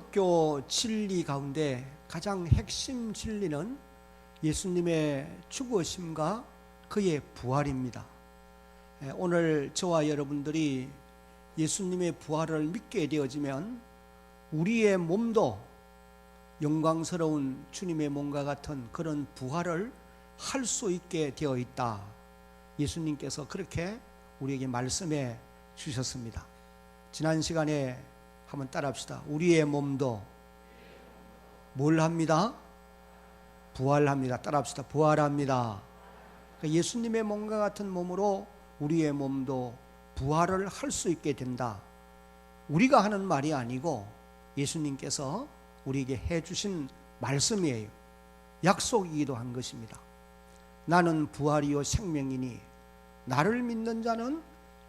기독교 진리 가운데 가장 핵심 진리는 예수님의 죽으심과 그의 부활입니다. 오늘 저와 여러분들이 예수님의 부활을 믿게 되어지면 우리의 몸도 영광스러운 주님의 몸과 같은 그런 부활을 할 수 있게 되어 있다. 예수님께서 그렇게 우리에게 말씀해 주셨습니다. 지난 시간에 한번 따라합시다. 우리의 몸도 뭘 합니다? 부활합니다. 따라합시다. 부활합니다. 예수님의 몸과 같은 몸으로 우리의 몸도 부활을 할 수 있게 된다. 우리가 하는 말이 아니고 예수님께서 우리에게 해주신 말씀이에요. 약속이기도 한 것입니다. 나는 부활이요 생명이니 나를 믿는 자는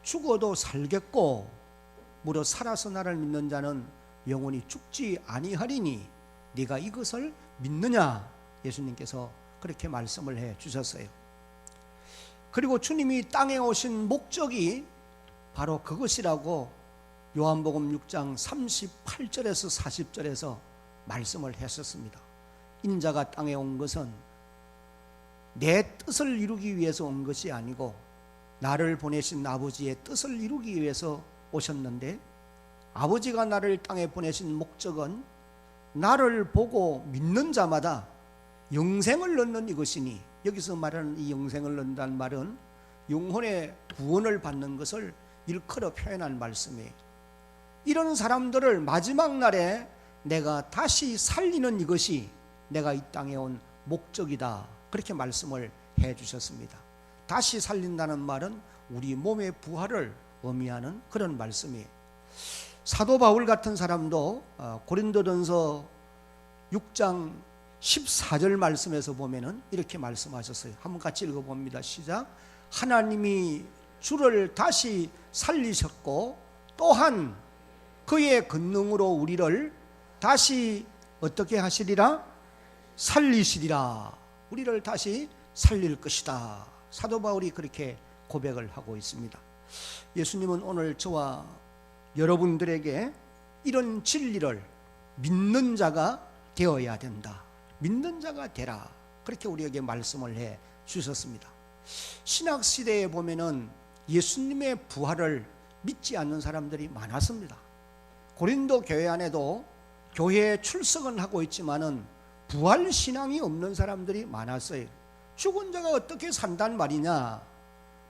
죽어도 살겠고 무릇 살아서 나를 믿는 자는 영원히 죽지 아니하리니 네가 이것을 믿느냐? 예수님께서 그렇게 말씀을 해 주셨어요. 그리고 주님이 땅에 오신 목적이 바로 그것이라고 요한복음 6장 38절에서 40절에서 말씀을 했었습니다. 인자가 땅에 온 것은 내 뜻을 이루기 위해서 온 것이 아니고 나를 보내신 아버지의 뜻을 이루기 위해서 오셨는데, 아버지가 나를 땅에 보내신 목적은 나를 보고 믿는 자마다 영생을 얻는 이것이니, 여기서 말하는 이 영생을 얻는다는 말은 영혼의 구원을 받는 것을 일컬어 표현한 말씀이에요. 이런 사람들을 마지막 날에 내가 다시 살리는 이것이 내가 이 땅에 온 목적이다. 그렇게 말씀을 해 주셨습니다. 다시 살린다는 말은 우리 몸의 부활을 의미하는 그런 말씀이에요. 사도 바울 같은 사람도 고린도전서 6장 14절 말씀에서 보면은 이렇게 말씀하셨어요. 한번 같이 읽어봅니다. 시작. 하나님이 주를 다시 살리셨고 또한 그의 권능으로 우리를 다시 어떻게 하시리라? 살리시리라. 우리를 다시 살릴 것이다. 사도 바울이 그렇게 고백을 하고 있습니다. 예수님은 오늘 저와 여러분들에게 이런 진리를 믿는 자가 되어야 된다. 믿는 자가 되라. 그렇게 우리에게 말씀을 해 주셨습니다. 신학 시대에 보면은 예수님의 부활을 믿지 않는 사람들이 많았습니다. 고린도 교회 안에도 교회에 출석은 하고 있지만은 부활 신앙이 없는 사람들이 많았어요. 죽은 자가 어떻게 산단 말이냐?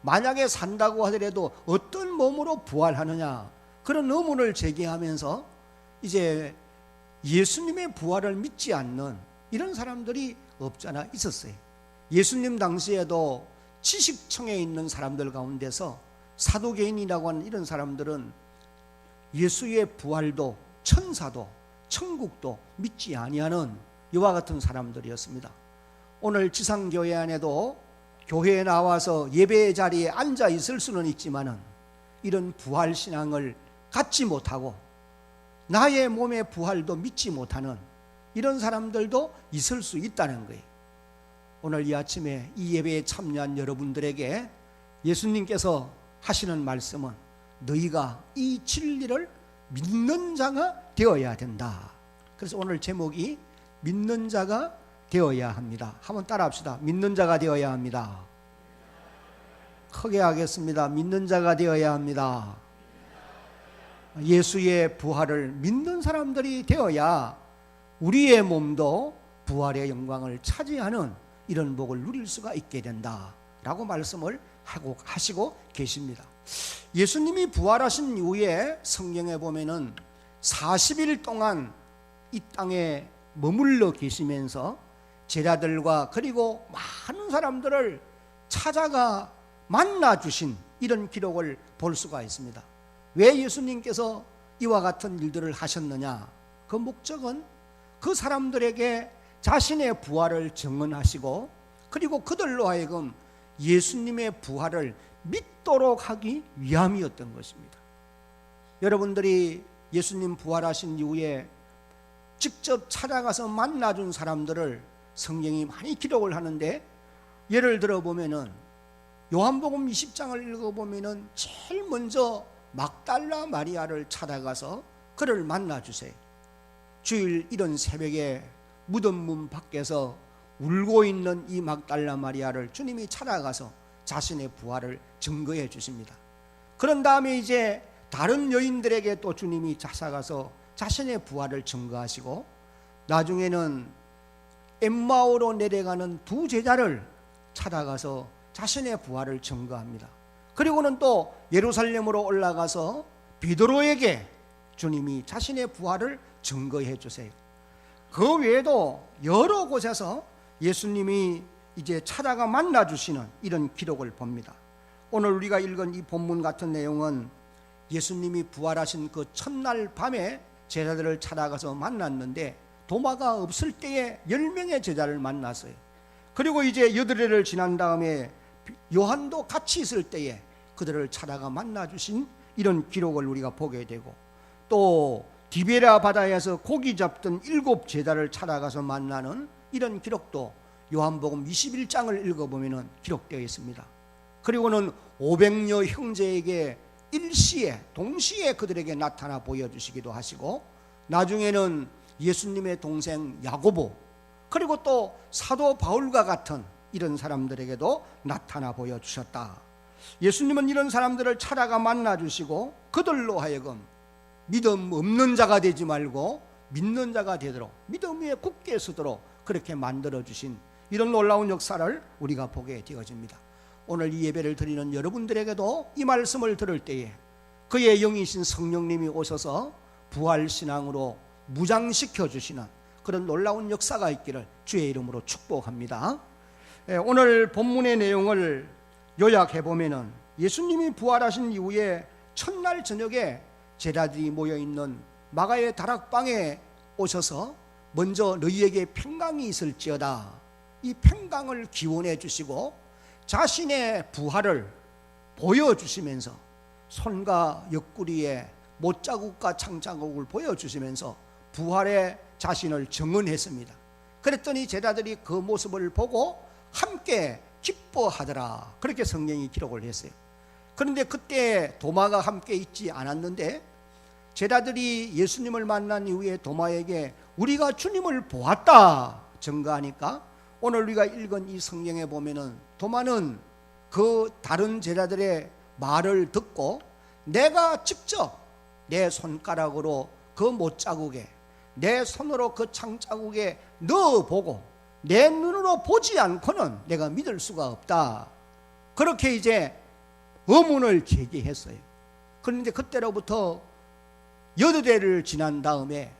만약에 산다고 하더라도 어떤 몸으로 부활하느냐? 그런 의문을 제기하면서 이제 예수님의 부활을 믿지 않는 이런 사람들이 없잖아 있었어요. 예수님 당시에도 지식청에 있는 사람들 가운데서 사도개인이라고 하는 이런 사람들은 예수의 부활도 천사도 천국도 믿지 아니하는 이와 같은 사람들이었습니다. 오늘 지상교회 안에도 교회에 나와서 예배 자리에 앉아 있을 수는 있지만은 이런 부활신앙을 갖지 못하고 나의 몸의 부활도 믿지 못하는 이런 사람들도 있을 수 있다는 거예요. 오늘 이 아침에 이 예배에 참여한 여러분들에게 예수님께서 하시는 말씀은 너희가 이 진리를 믿는 자가 되어야 된다. 그래서 오늘 제목이 믿는 자가 되어야 합니다. 한번 따라합시다. 믿는 자가 되어야 합니다. 크게 하겠습니다. 믿는 자가 되어야 합니다. 예수의 부활을 믿는 사람들이 되어야 우리의 몸도 부활의 영광을 차지하는 이런 복을 누릴 수가 있게 된다라고 말씀을 하시고 계십니다. 예수님이 부활하신 이후에 성경에 보면은 40일 동안 이 땅에 머물러 계시면서 제자들과 그리고 많은 사람들을 찾아가 만나주신 이런 기록을 볼 수가 있습니다. 왜 예수님께서 이와 같은 일들을 하셨느냐? 그 목적은 그 사람들에게 자신의 부활을 증언하시고 그리고 그들로 하여금 예수님의 부활을 믿도록 하기 위함이었던 것입니다. 여러분들이 예수님 부활하신 이후에 직접 찾아가서 만나준 사람들을 성경이 많이 기록을 하는데, 예를 들어 보면은 요한복음 20장을 읽어보면은 제일 먼저 막달라 마리아를 찾아가서 그를 만나주세요. 주일 이른 새벽에 무덤 문 밖에서 울고 있는 이 막달라 마리아를 주님이 찾아가서 자신의 부활을 증거해 주십니다. 그런 다음에 이제 다른 여인들에게 또 주님이 찾아가서 자신의 부활을 증거하시고, 나중에는 엠마오로 내려가는 두 제자를 찾아가서 자신의 부활을 증거합니다. 그리고는 또 예루살렘으로 올라가서 베드로에게 주님이 자신의 부활을 증거해 주세요. 그 외에도 여러 곳에서 예수님이 이제 찾아가 만나 주시는 이런 기록을 봅니다. 오늘 우리가 읽은 이 본문 같은 내용은 예수님이 부활하신 그 첫날 밤에 제자들을 찾아가서 만났는데, 도마가 없을 때에 10명의 제자를 만났어요. 그리고 이제 8회를 지난 다음에 요한도 같이 있을 때에 그들을 찾아가 만나 주신 이런 기록을 우리가 보게 되고, 또 디베랴 바다에서 고기 잡던 7 제자를 찾아가서 만나는 이런 기록도 요한복음 21장을 읽어보면 기록되어 있습니다. 그리고는 500여 형제에게 일시에 동시에 그들에게 나타나 보여주시기도 하시고, 나중에는 예수님의 동생 야고보, 그리고 또 사도 바울과 같은 이런 사람들에게도 나타나 보여주셨다. 예수님은 이런 사람들을 찾아가 만나주시고 그들로 하여금 믿음 없는 자가 되지 말고 믿는 자가 되도록, 믿음 위에 굳게 서도록 그렇게 만들어주신 이런 놀라운 역사를 우리가 보게 되어집니다. 오늘 이 예배를 드리는 여러분들에게도 이 말씀을 들을 때에 그의 영이신 성령님이 오셔서 부활신앙으로 무장시켜 주시는 그런 놀라운 역사가 있기를 주의 이름으로 축복합니다. 오늘 본문의 내용을 요약해 보면은, 예수님이 부활하신 이후에 첫날 저녁에 제자들이 모여있는 마가의 다락방에 오셔서 먼저 너희에게 평강이 있을지어다, 이 평강을 기원해 주시고 자신의 부활을 보여주시면서 손과 옆구리에 못자국과 창자국을 보여주시면서 부활의 자신을 증언했습니다. 그랬더니 제자들이 그 모습을 보고 함께 기뻐하더라, 그렇게 성경이 기록을 했어요. 그런데 그때 도마가 함께 있지 않았는데, 제자들이 예수님을 만난 이후에 도마에게 우리가 주님을 보았다 증거하니까, 오늘 우리가 읽은 이 성경에 보면은 도마는 그 다른 제자들의 말을 듣고 내가 직접 내 손가락으로 그 못자국에, 내 손으로 그 창자국에 넣어보고 내 눈으로 보지 않고는 내가 믿을 수가 없다, 그렇게 이제 의문을 제기했어요. 그런데 그때로부터 8회를 지난 다음에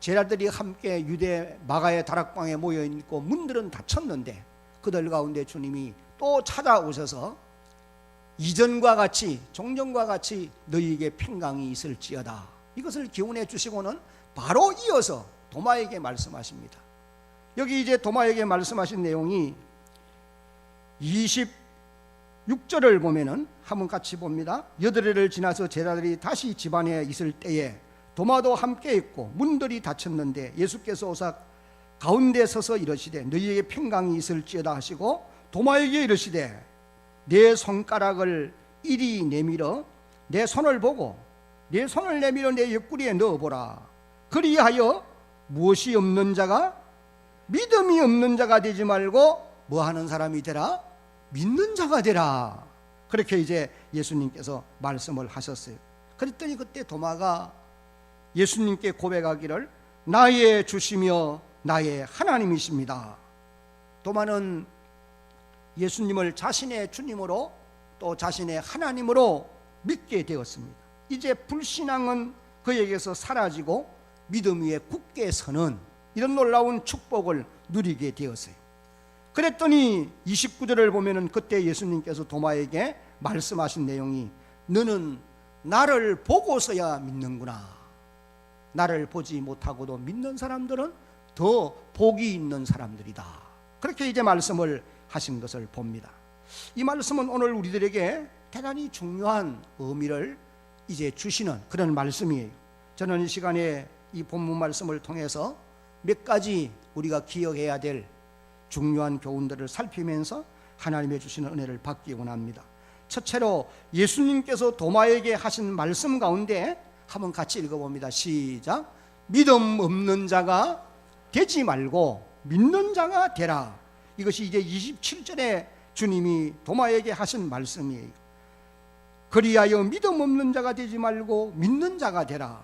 제자들이 함께 유대 마가의 다락방에 모여있고 문들은 닫혔는데 그들 가운데 주님이 또 찾아오셔서 이전과 같이, 종전과 같이 너희에게 평강이 있을지어다, 이것을 기원해 주시고는 바로 이어서 도마에게 말씀하십니다. 여기 이제 도마에게 말씀하신 내용이 26절을 보면은 한번 같이 봅니다. 8회를 지나서 제자들이 다시 집안에 있을 때에 도마도 함께 있고 문들이 닫혔는데 예수께서 오사 가운데 서서 이르시되 너희에게 평강이 있을지어다 하시고 도마에게 이르시되 내 손가락을 이리 내밀어 내 손을 보고 내 손을 내밀어 내 옆구리에 넣어보라. 그리하여 무엇이 없는 자가, 믿음이 없는 자가 되지 말고 뭐 하는 사람이 되라? 믿는 자가 되라. 그렇게 이제 예수님께서 말씀을 하셨어요. 그랬더니 그때 도마가 예수님께 고백하기를 나의 주시며 나의 하나님이십니다. 도마는 예수님을 자신의 주님으로 또 자신의 하나님으로 믿게 되었습니다. 이제 불신앙은 그에게서 사라지고 믿음 위에 굳게 서는 이런 놀라운 축복을 누리게 되었어요. 그랬더니 29절을 보면은 그때 예수님께서 도마에게 말씀하신 내용이 너는 나를 보고서야 믿는구나. 나를 보지 못하고도 믿는 사람들은 더 복이 있는 사람들이다. 그렇게 이제 말씀을 하신 것을 봅니다. 이 말씀은 오늘 우리들에게 대단히 중요한 의미를 이제 주시는 그런 말씀이에요. 저는 이 시간에 이 본문 말씀을 통해서 몇 가지 우리가 기억해야 될 중요한 교훈들을 살피면서 하나님의 주시는 은혜를 받기 원합니다. 첫째로 예수님께서 도마에게 하신 말씀 가운데 한번 같이 읽어봅니다. 시작. 믿음 없는 자가 되지 말고 믿는 자가 되라. 이것이 이제 27절에 주님이 도마에게 하신 말씀이에요. 그리하여 믿음 없는 자가 되지 말고 믿는 자가 되라.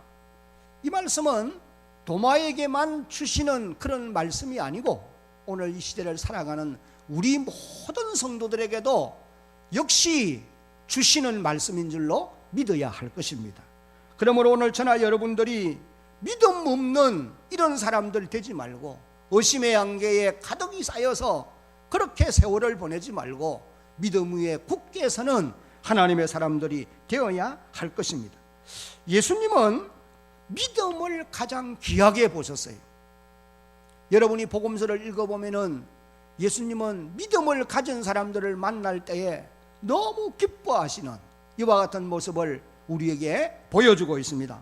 이 말씀은 도마에게만 주시는 그런 말씀이 아니고 오늘 이 시대를 살아가는 우리 모든 성도들에게도 역시 주시는 말씀인 줄로 믿어야 할 것입니다. 그러므로 오늘 저나 여러분들이 믿음 없는 이런 사람들 되지 말고 의심의 안개에 가득히 쌓여서 그렇게 세월을 보내지 말고 믿음 위에 굳게 서는 하나님의 사람들이 되어야 할 것입니다. 예수님은 믿음을 가장 귀하게 보셨어요. 여러분이 복음서를 읽어보면은 예수님은 믿음을 가진 사람들을 만날 때에 너무 기뻐하시는 이와 같은 모습을 우리에게 보여주고 있습니다.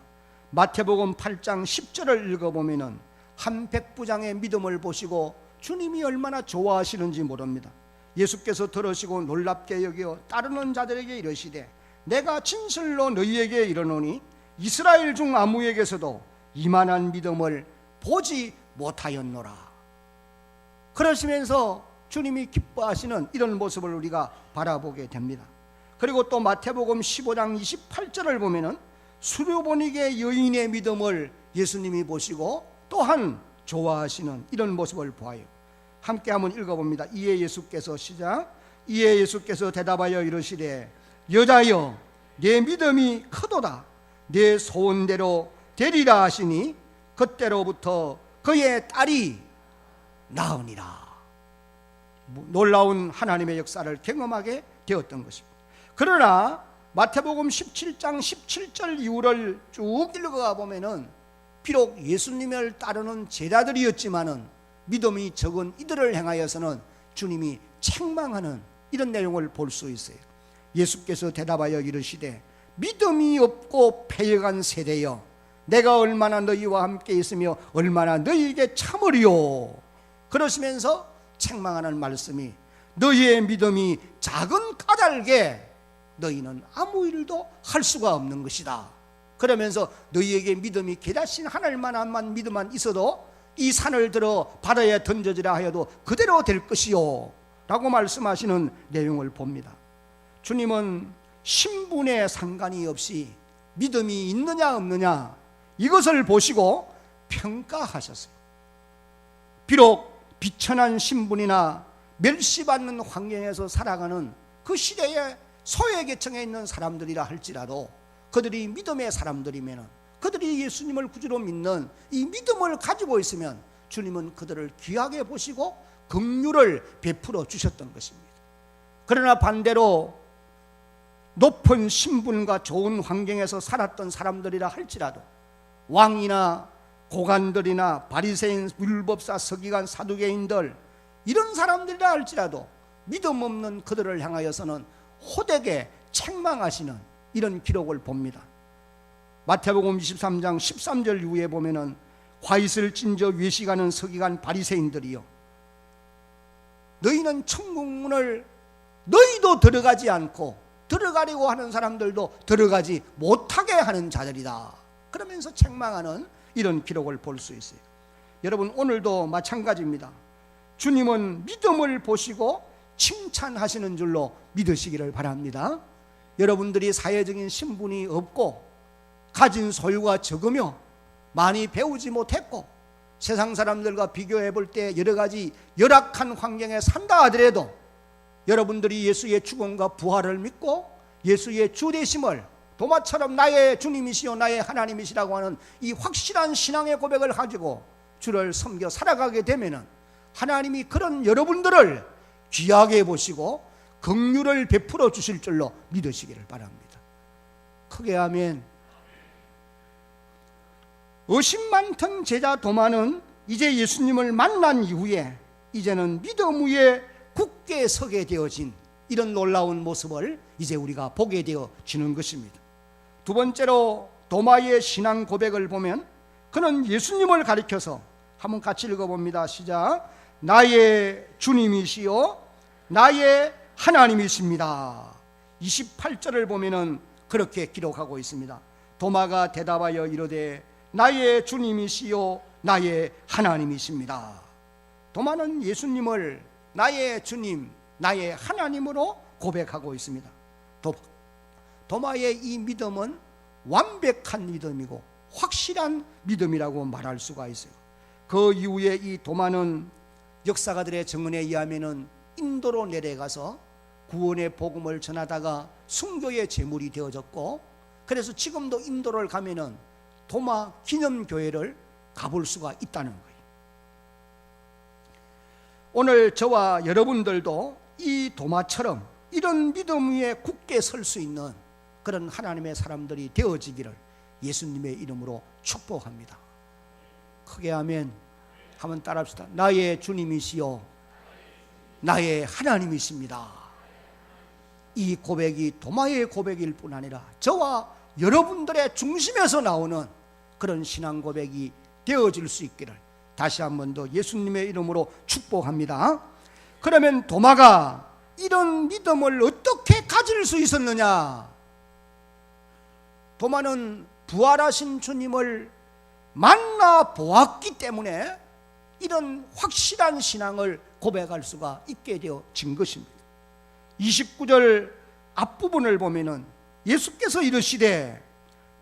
마태복음 8장 10절을 읽어보면은 한 백부장의 믿음을 보시고 주님이 얼마나 좋아하시는지 모릅니다. 예수께서 들으시고 놀랍게 여겨 따르는 자들에게 이르시되 내가 진실로 너희에게 이르노니 이스라엘 중 아무에게서도 이만한 믿음을 보지 못하였노라. 그러시면서 주님이 기뻐하시는 이런 모습을 우리가 바라보게 됩니다. 그리고 또 마태복음 15장 28절을 보면은 수료보니게 여인의 믿음을 예수님이 보시고 또한 좋아하시는 이런 모습을 보아요. 함께 한번 읽어봅니다. 이에 예수께서 시작. 이에 예수께서 대답하여 이르시되 여자여 내 믿음이 크도다. 내 소원대로 되리라 하시니 그때로부터 그의 딸이 나으니라. 놀라운 하나님의 역사를 경험하게 되었던 것입니다. 그러나 마태복음 17장 17절 이후를 쭉 읽어가 보면은 비록 예수님을 따르는 제자들이었지만은 믿음이 적은 이들을 향하여서는 주님이 책망하는 이런 내용을 볼 수 있어요. 예수께서 대답하여 이르시되 믿음이 없고 패역한 세대여 내가 얼마나 너희와 함께 있으며 얼마나 너희에게 참으리요. 그러시면서 책망하는 말씀이 너희의 믿음이 작은 까닭에 너희는 아무 일도 할 수가 없는 것이다. 그러면서 너희에게 믿음이 게다신 하늘만한 믿음만 있어도 이 산을 들어 바다에 던져지라 하여도 그대로 될 것이요 라고 말씀하시는 내용을 봅니다. 주님은 신분에 상관이 없이 믿음이 있느냐 없느냐 이것을 보시고 평가하셨어요. 비록 비천한 신분이나 멸시받는 환경에서 살아가는 그 시대의 소외계층에 있는 사람들이라 할지라도 그들이 믿음의 사람들이면 그들이 예수님을 구주로 믿는 이 믿음을 가지고 있으면 주님은 그들을 귀하게 보시고 긍휼을 베풀어 주셨던 것입니다. 그러나 반대로 높은 신분과 좋은 환경에서 살았던 사람들이라 할지라도 왕이나 고관들이나 바리새인, 율법사, 서기관, 사두개인들 이런 사람들이라 할지라도 믿음 없는 그들을 향하여서는 호되게 책망하시는 이런 기록을 봅니다. 마태복음 23장 13절 이후에 보면은 과잇을 찐저 외식하는 서기관 바리새인들이요 너희는 천국문을 너희도 들어가지 않고 들어가려고 하는 사람들도 들어가지 못하게 하는 자들이다. 그러면서 책망하는 이런 기록을 볼 수 있어요. 여러분 오늘도 마찬가지입니다. 주님은 믿음을 보시고 칭찬하시는 줄로 믿으시기를 바랍니다. 여러분들이 사회적인 신분이 없고 가진 소유가 적으며 많이 배우지 못했고 세상 사람들과 비교해 볼 때 여러 가지 열악한 환경에 산다 하더라도 여러분들이 예수의 죽음과 부활을 믿고 예수의 주 되심을 도마처럼 나의 주님이시요 나의 하나님이시라고 하는 이 확실한 신앙의 고백을 가지고 주를 섬겨 살아가게 되면은 하나님이 그런 여러분들을 귀하게 보시고 긍휼을 베풀어 주실 줄로 믿으시기를 바랍니다. 크게 아멘. 의심 많던 제자 도마는 이제 예수님을 만난 이후에 이제는 믿음 위에 굳게 서게 되어진 이런 놀라운 모습을 이제 우리가 보게 되어지는 것입니다. 두 번째로 도마의 신앙 고백을 보면 그는 예수님을 가리켜서 한번 같이 읽어봅니다. 시작. 나의 주님이시요 나의 하나님이십니다. 28절을 보면은 그렇게 기록하고 있습니다. 도마가 대답하여 이르되 나의 주님이시요 나의 하나님이십니다. 도마는 예수님을 나의 주님, 나의 하나님으로 고백하고 있습니다. 도마의 이 믿음은 완벽한 믿음이고 확실한 믿음이라고 말할 수가 있어요. 그 이후에 이 도마는 역사가들의 증언에 의하면 인도로 내려가서 구원의 복음을 전하다가 순교의 제물이 되어졌고, 그래서 지금도 인도를 가면은 도마 기념교회를 가볼 수가 있다는 거예요. 오늘 저와 여러분들도 이 도마처럼 이런 믿음 위에 굳게 설 수 있는 그런 하나님의 사람들이 되어지기를 예수님의 이름으로 축복합니다. 크게 아멘. 한번 따라합시다. 나의 주님이시요 나의 하나님이십니다. 이 고백이 도마의 고백일 뿐 아니라 저와 여러분들의 중심에서 나오는 그런 신앙 고백이 되어질 수 있기를 다시 한 번 더 예수님의 이름으로 축복합니다. 그러면 도마가 이런 믿음을 어떻게 가질 수 있었느냐? 도마는 부활하신 주님을 만나 보았기 때문에 이런 확실한 신앙을 고백할 수가 있게 되어진 것입니다. 29절 앞부분을 보면은 예수께서 이르시되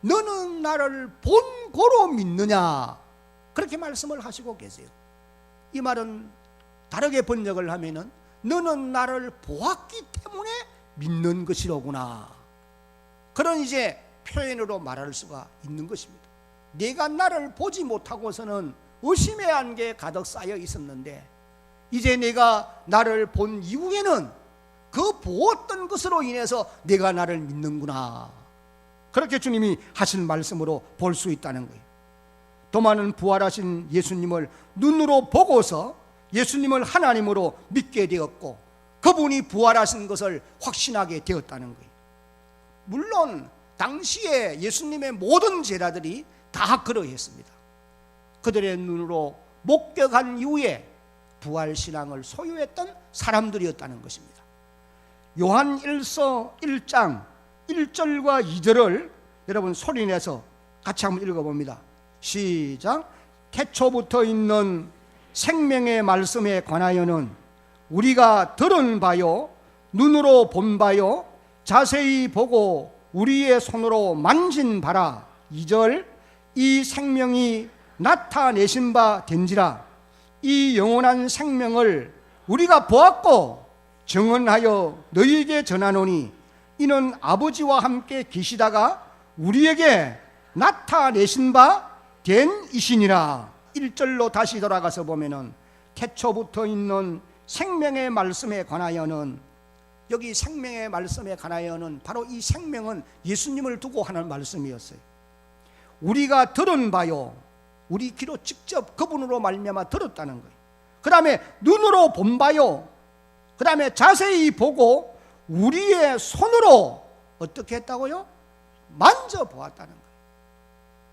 너는 나를 본고로 믿느냐, 그렇게 말씀을 하시고 계세요. 이 말은 다르게 번역을 하면은 너는 나를 보았기 때문에 믿는 것이로구나, 그런 이제 표현으로 말할 수가 있는 것입니다. 내가 나를 보지 못하고서는 의심의 안개에 가득 쌓여 있었는데 이제 내가 나를 본 이후에는 그 보았던 것으로 인해서 내가 나를 믿는구나, 그렇게 주님이 하신 말씀으로 볼 수 있다는 거예요. 도마는 부활하신 예수님을 눈으로 보고서 예수님을 하나님으로 믿게 되었고 그분이 부활하신 것을 확신하게 되었다는 거예요. 물론 당시에 예수님의 모든 제자들이 다 그러했습니다. 그들의 눈으로 목격한 이후에 부활신앙을 소유했던 사람들이었다는 것입니다. 요한 1서 1장 1절과 2절을 여러분 소리내서 같이 한번 읽어봅니다. 시작. 태초부터 있는 생명의 말씀에 관하여는 우리가 들은 바요 눈으로 본 바요 자세히 보고 우리의 손으로 만진 바라. 2절. 이 생명이 나타내신 바 된지라. 이 영원한 생명을 우리가 보았고 증언하여 너희에게 전하노니 이는 아버지와 함께 계시다가 우리에게 나타내신 바 된 이시니라. 1절로 다시 돌아가서 보면은 태초부터 있는 생명의 말씀에 관하여는, 여기 생명의 말씀에 관하여는 바로 이 생명은 예수님을 두고 하는 말씀이었어요. 우리가 들은 바요, 우리 귀로 직접 그분으로 말미암아 들었다는 거예요. 그 다음에 눈으로 본 바요, 그 다음에 자세히 보고 우리의 손으로 어떻게 했다고요? 만져보았다는 거예요.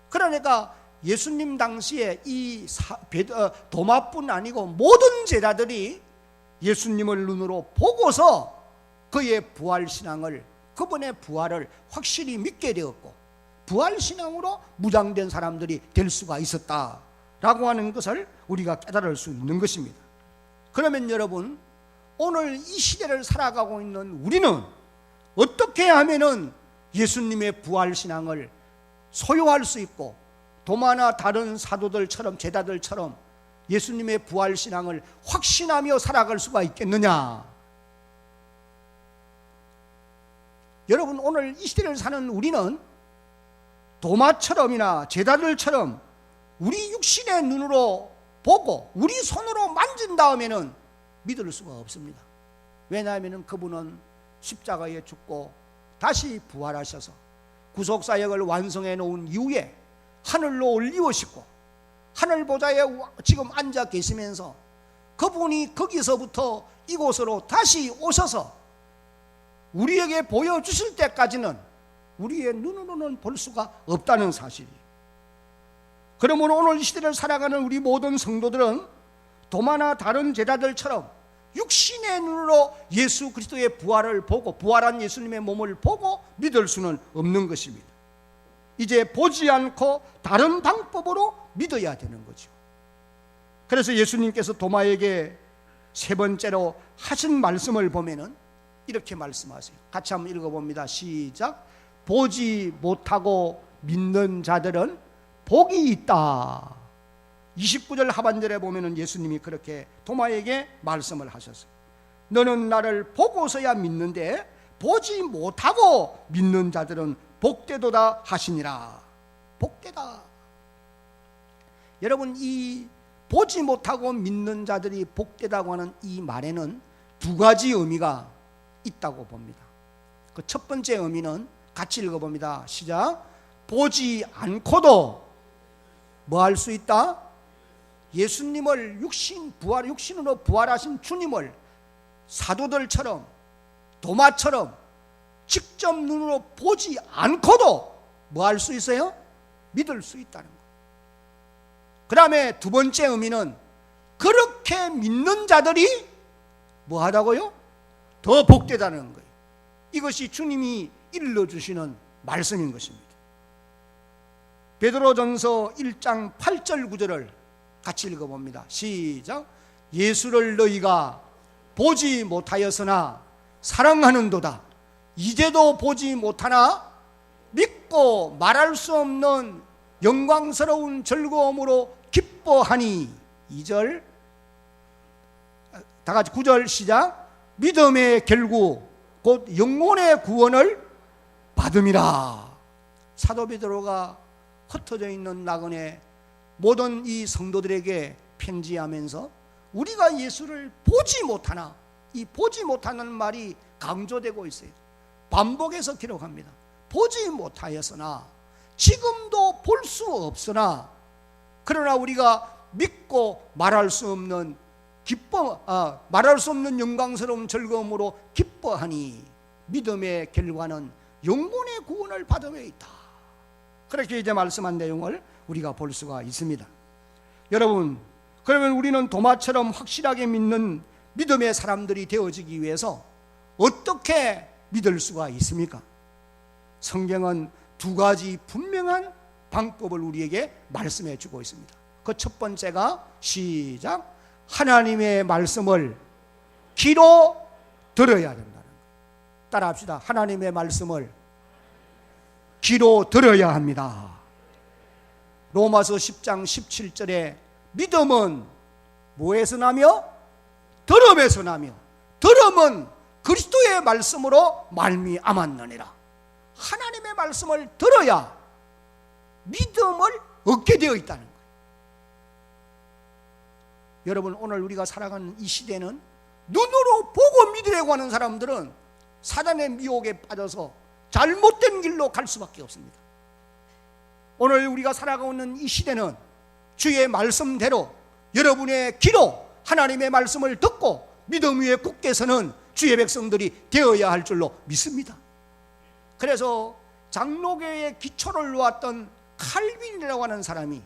그러니까 예수님 당시에 이 도마뿐 아니고 모든 제자들이 예수님을 눈으로 보고서 그의 부활신앙을, 그분의 부활을 확실히 믿게 되었고 부활신앙으로 무장된 사람들이 될 수가 있었다라고 하는 것을 우리가 깨달을 수 있는 것입니다. 그러면 여러분, 오늘 이 시대를 살아가고 있는 우리는 어떻게 하면은 예수님의 부활신앙을 소유할 수 있고 도마나 다른 사도들처럼 제자들처럼 예수님의 부활신앙을 확신하며 살아갈 수가 있겠느냐? 여러분, 오늘 이 시대를 사는 우리는 도마처럼이나 제자들처럼 우리 육신의 눈으로 보고 우리 손으로 만진 다음에는 믿을 수가 없습니다. 왜냐하면 그분은 십자가에 죽고 다시 부활하셔서 구속사역을 완성해 놓은 이후에 하늘로 올리우시고 하늘 보좌에 지금 앉아 계시면서 그분이 거기서부터 이곳으로 다시 오셔서 우리에게 보여주실 때까지는 우리의 눈으로는 볼 수가 없다는 사실이에요. 그러므로 오늘 이 시대를 살아가는 우리 모든 성도들은 도마나 다른 제자들처럼 육신의 눈으로 예수 그리스도의 부활을 보고 부활한 예수님의 몸을 보고 믿을 수는 없는 것입니다. 이제 보지 않고 다른 방법으로 믿어야 되는 거죠. 그래서 예수님께서 도마에게 세 번째로 하신 말씀을 보면은 이렇게 말씀하세요. 같이 한번 읽어봅니다. 시작. 보지 못하고 믿는 자들은 복이 있다. 29절 하반절에 보면은 예수님이 그렇게 도마에게 말씀을 하셨어요. 너는 나를 보고서야 믿는데 보지 못하고 믿는 자들은 복되도다 하시니라. 복되다. 여러분, 이 보지 못하고 믿는 자들이 복되다고 하는 이 말에는 두 가지 의미가 있다고 봅니다. 그 첫 번째 의미는 같이 읽어봅니다. 시작. 보지 않고도 뭐 할 수 있다? 예수님을 육신으로 부활하신 주님을 사도들처럼 도마처럼 직접 눈으로 보지 않고도 뭐 할 수 있어요? 믿을 수 있다는 것. 그 다음에 두 번째 의미는 그렇게 믿는 자들이 뭐 하다고요? 더 복되다는 거예요. 이것이 주님이 일러주시는 말씀인 것입니다. 베드로전서 1장 8절 9절을 같이 읽어봅니다. 시작. 예수를 너희가 보지 못하였으나 사랑하는도다. 이제도 보지 못하나 믿고 말할 수 없는 영광스러운 즐거움으로 기뻐하니. 2절 다 같이 9절 시작. 믿음의 결국 곧 영혼의 구원을 받음이라. 사도 베드로가 흩어져 있는 나그네 모든 이 성도들에게 편지하면서 우리가 예수를 보지 못하나, 이 보지 못하는 말이 강조되고 있어요. 반복해서 기록합니다. 보지 못하였으나, 지금도 볼 수 없으나, 그러나 우리가 믿고 말할 수 없는 말할 수 없는 영광스러운 즐거움으로 기뻐하니 믿음의 결과는 영혼의 구원을 받음에 있다. 그렇게 이제 말씀한 내용을 우리가 볼 수가 있습니다. 여러분, 그러면 우리는 도마처럼 확실하게 믿는 믿음의 사람들이 되어지기 위해서 어떻게 믿을 수가 있습니까? 성경은 두 가지 분명한 방법을 우리에게 말씀해 주고 있습니다. 그 첫 번째가 시작. 하나님의 말씀을 귀로 들어야 된다는 거예요. 따라합시다. 하나님의 말씀을 귀로 들어야 합니다. 로마서 10장 17절에 믿음은 뭐에서 나며? 들음에서 나며, 들음은 그리스도의 말씀으로 말미암았느니라. 하나님의 말씀을 들어야 믿음을 얻게 되어 있다는 거예요. 여러분, 오늘 우리가 살아가는 이 시대는 눈으로 보고 믿으려고 하는 사람들은 사단의 미혹에 빠져서 잘못된 길로 갈 수밖에 없습니다. 오늘 우리가 살아가고 있는 이 시대는 주의 말씀대로 여러분의 귀로 하나님의 말씀을 듣고 믿음 위에 굳게 서는 주의 백성들이 되어야 할 줄로 믿습니다. 그래서 장로교의 기초를 놓았던 칼빈이라고 하는 사람이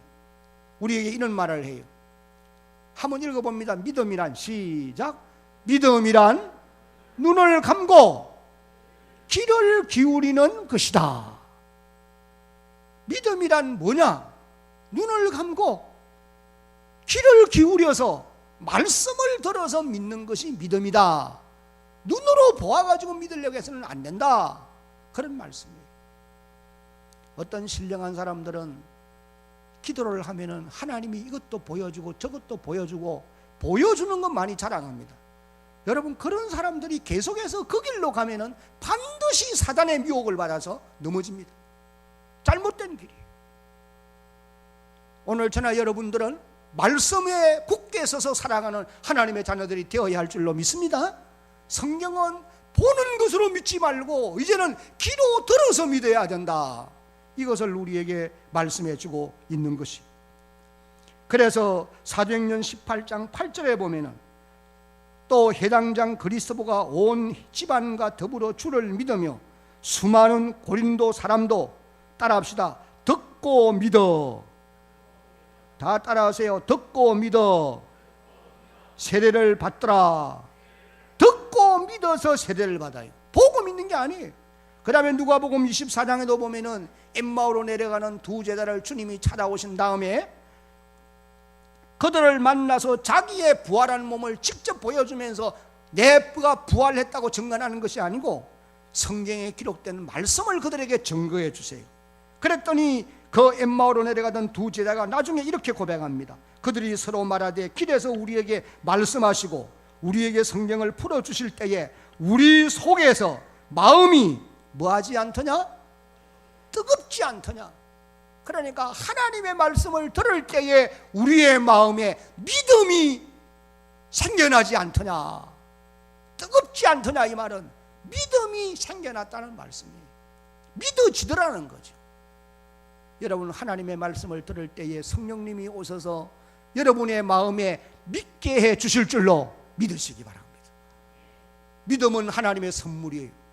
우리에게 이런 말을 해요. 한번 읽어봅니다. 믿음이란 시작. 믿음이란 눈을 감고 귀를 기울이는 것이다. 믿음이란 뭐냐? 눈을 감고 귀를 기울여서 말씀을 들어서 믿는 것이 믿음이다. 눈으로 보아가지고 믿으려고 해서는 안 된다. 그런 말씀이에요. 어떤 신령한 사람들은 기도를 하면은 하나님이 이것도 보여주고 저것도 보여주고 보여주는 것 많이 자랑합니다. 여러분, 그런 사람들이 계속해서 그 길로 가면은 반드시 사단의 미혹을 받아서 넘어집니다. 잘못된 길이에요. 오늘 저나 여러분들은 말씀에 굳게 서서 살아가는 하나님의 자녀들이 되어야 할 줄로 믿습니다. 성경은 보는 것으로 믿지 말고 이제는 귀로 들어서 믿어야 된다. 이것을 우리에게 말씀해 주고 있는 것이. 그래서 사도행전 18장 8절에 보면은 또 해당장 그리스도가 온 집안과 더불어 주를 믿으며 수많은 고린도 사람도 따라합시다. 듣고 믿어. 다 따라하세요. 듣고 믿어 세례를 받더라. 듣고 믿어서 세례를 받아요. 보고 믿는 게 아니에요. 그 다음에 누가복음 24장에도 보면은 엠마오로 내려가는 두 제자를 주님이 찾아오신 다음에 그들을 만나서 자기의 부활한 몸을 직접 보여주면서 내가 부활했다고 증언하는 것이 아니고 성경에 기록된 말씀을 그들에게 증거해 주세요. 그랬더니 그 엠마오로 내려가던 두 제자가 나중에 이렇게 고백합니다. 그들이 서로 말하되 길에서 우리에게 말씀하시고 우리에게 성경을 풀어주실 때에 우리 속에서 마음이 뭐하지 않더냐? 뜨겁지 않더냐? 그러니까 하나님의 말씀을 들을 때에 우리의 마음에 믿음이 생겨나지 않더냐? 뜨겁지 않더냐? 이 말은 믿음이 생겨났다는 말씀이에요. 믿어지더라는 거죠. 여러분, 하나님의 말씀을 들을 때에 성령님이 오셔서 여러분의 마음에 믿게 해 주실 줄로 믿으시기 바랍니다. 믿음은 하나님의 선물이에요.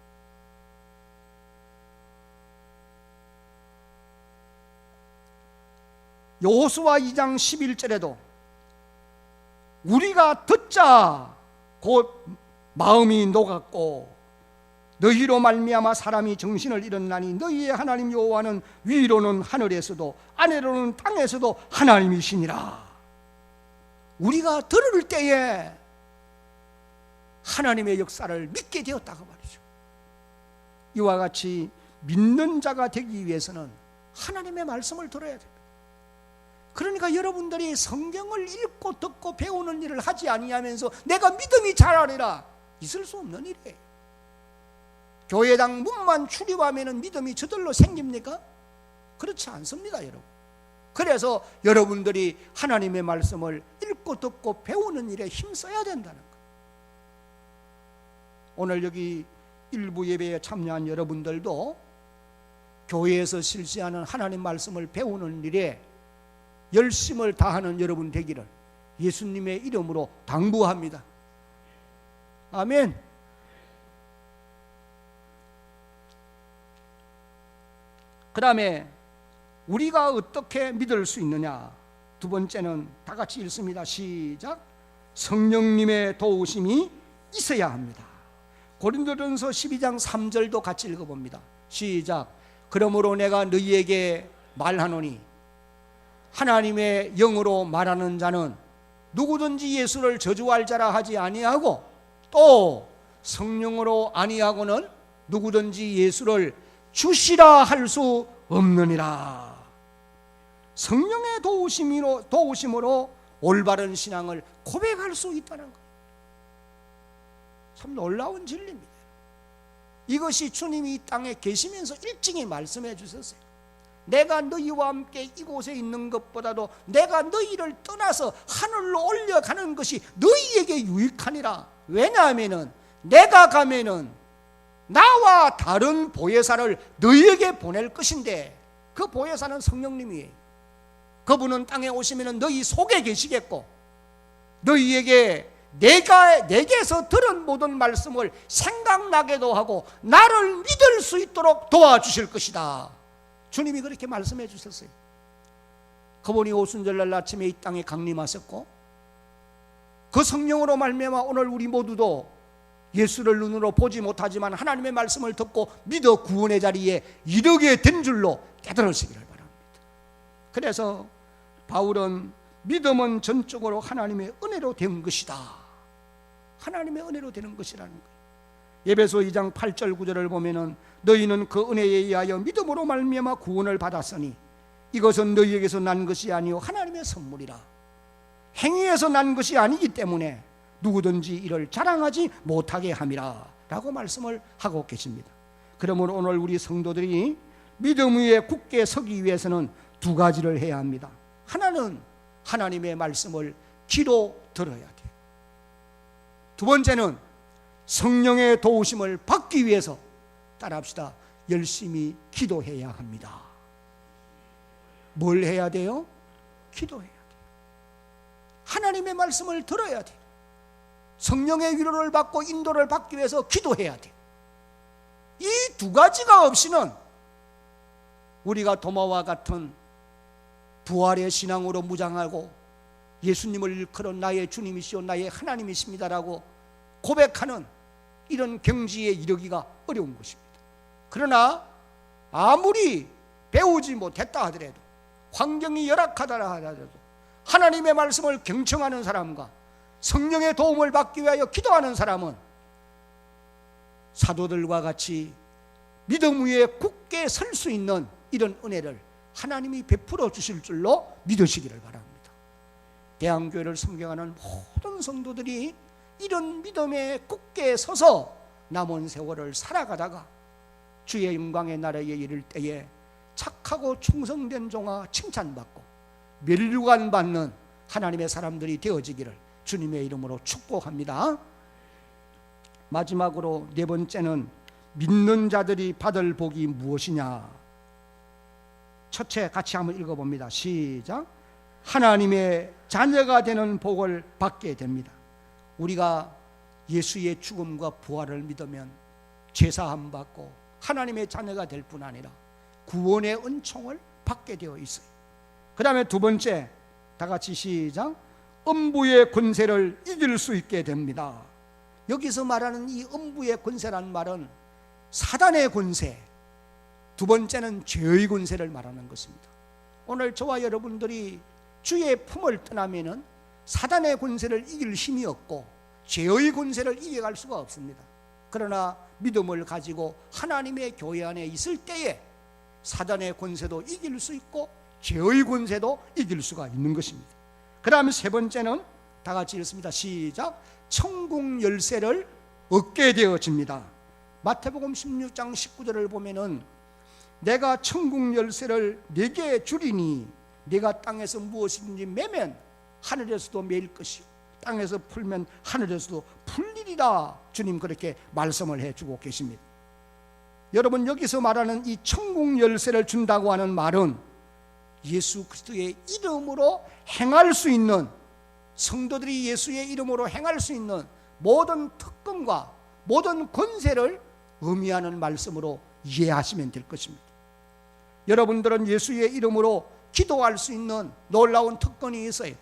여호수아 2장 11절에도 우리가 듣자 곧 마음이 녹았고 너희로 말미암아 사람이 정신을 잃었나니 너희의 하나님 여호와는 위로는 하늘에서도 아래로는 땅에서도 하나님이시니라. 우리가 들을 때에 하나님의 역사를 믿게 되었다고 말이죠. 이와 같이 믿는 자가 되기 위해서는 하나님의 말씀을 들어야 됩니다. 그러니까 여러분들이 성경을 읽고 듣고 배우는 일을 하지 아니하면서 내가 믿음이 자라리라, 있을 수 없는 일이에요. 교회당 문만 출입하면 믿음이 저절로 생깁니까? 그렇지 않습니다, 여러분. 그래서 여러분들이 하나님의 말씀을 읽고 듣고 배우는 일에 힘써야 된다는 거예요. 오늘 여기 일부 예배에 참여한 여러분들도 교회에서 실시하는 하나님 말씀을 배우는 일에 열심을 다하는 여러분 되기를 예수님의 이름으로 당부합니다. 아멘. 그 다음에 우리가 어떻게 믿을 수 있느냐? 두 번째는 다 같이 읽습니다. 시작. 성령님의 도우심이 있어야 합니다. 고린도전서 12장 3절도 같이 읽어봅니다. 시작. 그러므로 내가 너희에게 말하노니 하나님의 영으로 말하는 자는 누구든지 예수를 저주할 자라 하지 아니하고 또 성령으로 아니하고는 누구든지 예수를 주시라 할 수 없느니라. 성령의 도우심으로 올바른 신앙을 고백할 수 있다는 거예요. 참 놀라운 진리입니다. 이것이 주님이 이 땅에 계시면서 일찍이 말씀해 주셨어요. 내가 너희와 함께 이곳에 있는 것보다도 내가 너희를 떠나서 하늘로 올려가는 것이 너희에게 유익하니라. 왜냐하면 내가 가면은 나와 다른 보혜사를 너희에게 보낼 것인데 그 보혜사는 성령님이에요. 그분은 땅에 오시면 너희 속에 계시겠고 너희에게 내게서 들은 모든 말씀을 생각나게도 하고 나를 믿을 수 있도록 도와주실 것이다. 주님이 그렇게 말씀해 주셨어요. 그분이 오순절날 아침에 이 땅에 강림하셨고 그 성령으로 말미암아 오늘 우리 모두도 예수를 눈으로 보지 못하지만 하나님의 말씀을 듣고 믿어 구원의 자리에 이르게 된 줄로 깨달으시기를 바랍니다. 그래서 바울은 믿음은 전적으로 하나님의 은혜로 된 것이다. 하나님의 은혜로 되는 것이라는 거예요. 에베소 2장 8절 9절을 보면은 너희는 그 은혜에 의하여 믿음으로 말미암아 구원을 받았으니 이것은 너희에게서 난 것이 아니요 하나님의 선물이라. 행위에서 난 것이 아니기 때문에 누구든지 이를 자랑하지 못하게 함이라 라고 말씀을 하고 계십니다. 그러므로 오늘 우리 성도들이 믿음 위에 굳게 서기 위해서는 두 가지를 해야 합니다. 하나는 하나님의 말씀을 귀로 들어야 돼요. 두 번째는 성령의 도우심을 받기 위해서 따라합시다. 열심히 기도해야 합니다. 뭘 해야 돼요? 기도해야 돼요. 하나님의 말씀을 들어야 돼요. 성령의 위로를 받고 인도를 받기 위해서 기도해야 돼요. 이 두 가지가 없이는 우리가 도마와 같은 부활의 신앙으로 무장하고 예수님을 일컬어 나의 주님이시오 나의 하나님이십니다라고 고백하는 이런 경지에 이르기가 어려운 것입니다. 그러나 아무리 배우지 못했다 하더라도, 환경이 열악하다 하더라도 하나님의 말씀을 경청하는 사람과 성령의 도움을 받기 위하여 기도하는 사람은 사도들과 같이 믿음 위에 굳게 설 수 있는 이런 은혜를 하나님이 베풀어 주실 줄로 믿으시기를 바랍니다. 대한교회를 섬겨가는 모든 성도들이 이런 믿음에 굳게 서서 남은 세월을 살아가다가 주의 영광의 나라에 이를 때에 착하고 충성된 종아 칭찬받고 면류관 받는 하나님의 사람들이 되어지기를 주님의 이름으로 축복합니다. 마지막으로 네 번째는 믿는 자들이 받을 복이 무엇이냐. 첫째 같이 한번 읽어봅니다. 시작. 하나님의 자녀가 되는 복을 받게 됩니다. 우리가 예수의 죽음과 부활을 믿으면 죄사함 받고 하나님의 자녀가 될 뿐 아니라 구원의 은총을 받게 되어 있어요. 그 다음에 두 번째, 다 같이 시작. 음부의 권세를 이길 수 있게 됩니다. 여기서 말하는 이 음부의 권세란 말은 사단의 권세, 두 번째는 죄의 권세를 말하는 것입니다. 오늘 저와 여러분들이 주의 품을 떠나면은 사단의 권세를 이길 힘이 없고 죄의 권세를 이겨갈 수가 없습니다. 그러나 믿음을 가지고 하나님의 교회 안에 있을 때에 사단의 권세도 이길 수 있고 죄의 권세도 이길 수가 있는 것입니다. 그 다음에 세 번째는 다 같이 읽습니다. 시작. 천국 열쇠를 얻게 되어집니다. 마태복음 16장 19절을 보면은 내가 천국 열쇠를 네게 주리니 네가 땅에서 무엇이든지 매면 하늘에서도 매일 것이요 땅에서 풀면 하늘에서도 풀리리라. 주님 그렇게 말씀을 해주고 계십니다. 여러분, 여기서 말하는 이 천국 열쇠를 준다고 하는 말은 예수 그리스도의 이름으로 행할 수 있는, 성도들이 예수의 이름으로 행할 수 있는 모든 특권과 모든 권세를 의미하는 말씀으로 이해하시면 될 것입니다. 여러분들은 예수의 이름으로 기도할 수 있는 놀라운 특권이 있어요.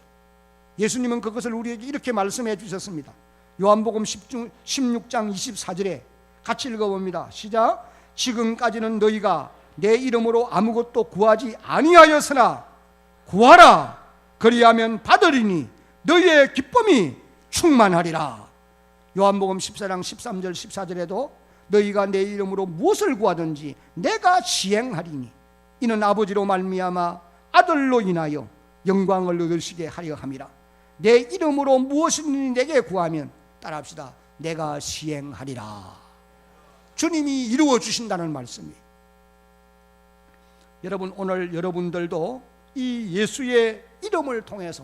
예수님은 그것을 우리에게 이렇게 말씀해 주셨습니다. 요한복음 16장 24절에 같이 읽어봅니다. 시작. 지금까지는 너희가 내 이름으로 아무것도 구하지 아니하였으나 구하라. 그리하면 받으리니 너희의 기쁨이 충만하리라. 요한복음 14장 13절 14절에도 너희가 내 이름으로 무엇을 구하든지 내가 시행하리니 이는 아버지로 말미암아 아들로 인하여 영광을 얻으시게 하려 함이라. 내 이름으로 무엇이든지 내게 구하면, 따라합시다, 내가 시행하리라. 주님이 이루어 주신다는 말씀이에요. 여러분, 오늘 여러분들도 이 예수의 이름을 통해서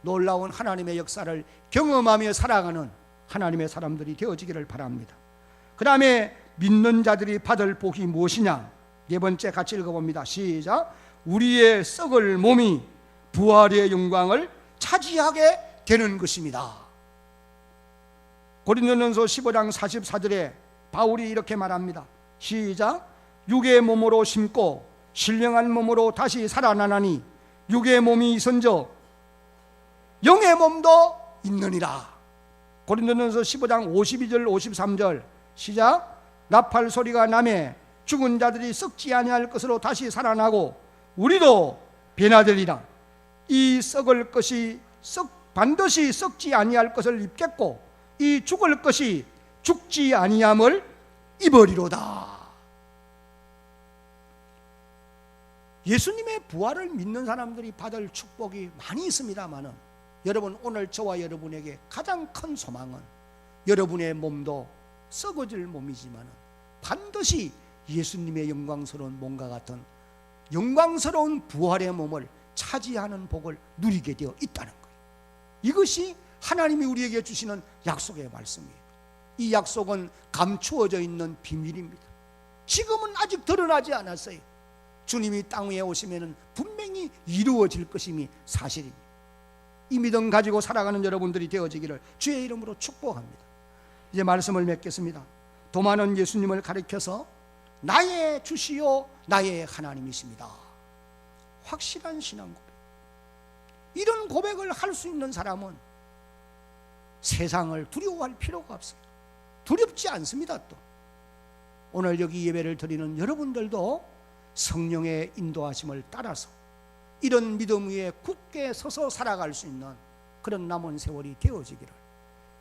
놀라운 하나님의 역사를 경험하며 살아가는 하나님의 사람들이 되어지기를 바랍니다. 그 다음에 믿는 자들이 받을 복이 무엇이냐. 네 번째 같이 읽어봅니다. 시작. 우리의 썩을 몸이 부활의 영광을 차지하게 되는 것입니다. 고린도전서 15장 44절에 바울이 이렇게 말합니다. 시작. 육의 몸으로 심고 신령한 몸으로 다시 살아나나니 육의 몸이 있은저 영의 몸도 있느니라. 고린도전서 15장 52절 53절 시작. 나팔 소리가 나매 죽은 자들이 썩지 아니할 것으로 다시 살아나고 우리도 변화되리라. 이 썩을 것이 반드시 썩지 아니할 것을 입겠고 이 죽을 것이 죽지 아니함을 입으리로다. 예수님의 부활을 믿는 사람들이 받을 축복이 많이 있습니다만은, 여러분, 오늘 저와 여러분에게 가장 큰 소망은 여러분의 몸도 썩어질 몸이지만 반드시 예수님의 영광스러운 몸과 같은 영광스러운 부활의 몸을 차지하는 복을 누리게 되어 있다는 거예요. 이것이 하나님이 우리에게 주시는 약속의 말씀이에요. 이 약속은 감추어져 있는 비밀입니다. 지금은 아직 드러나지 않았어요. 주님이 땅 위에 오시면 분명히 이루어질 것임이 사실입니다. 이 믿음 가지고 살아가는 여러분들이 되어지기를 주의 이름으로 축복합니다. 이제 말씀을 맺겠습니다. 도마는 예수님을 가리켜서 나의 주시요 나의 하나님이십니다. 확실한 신앙 고백. 이런 고백을 할 수 있는 사람은 세상을 두려워할 필요가 없어요. 두렵지 않습니다. 또 오늘 여기 예배를 드리는 여러분들도 성령의 인도하심을 따라서 이런 믿음 위에 굳게 서서 살아갈 수 있는 그런 남은 세월이 되어지기를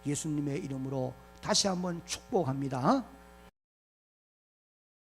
예수님의 이름으로 다시 한번 축복합니다.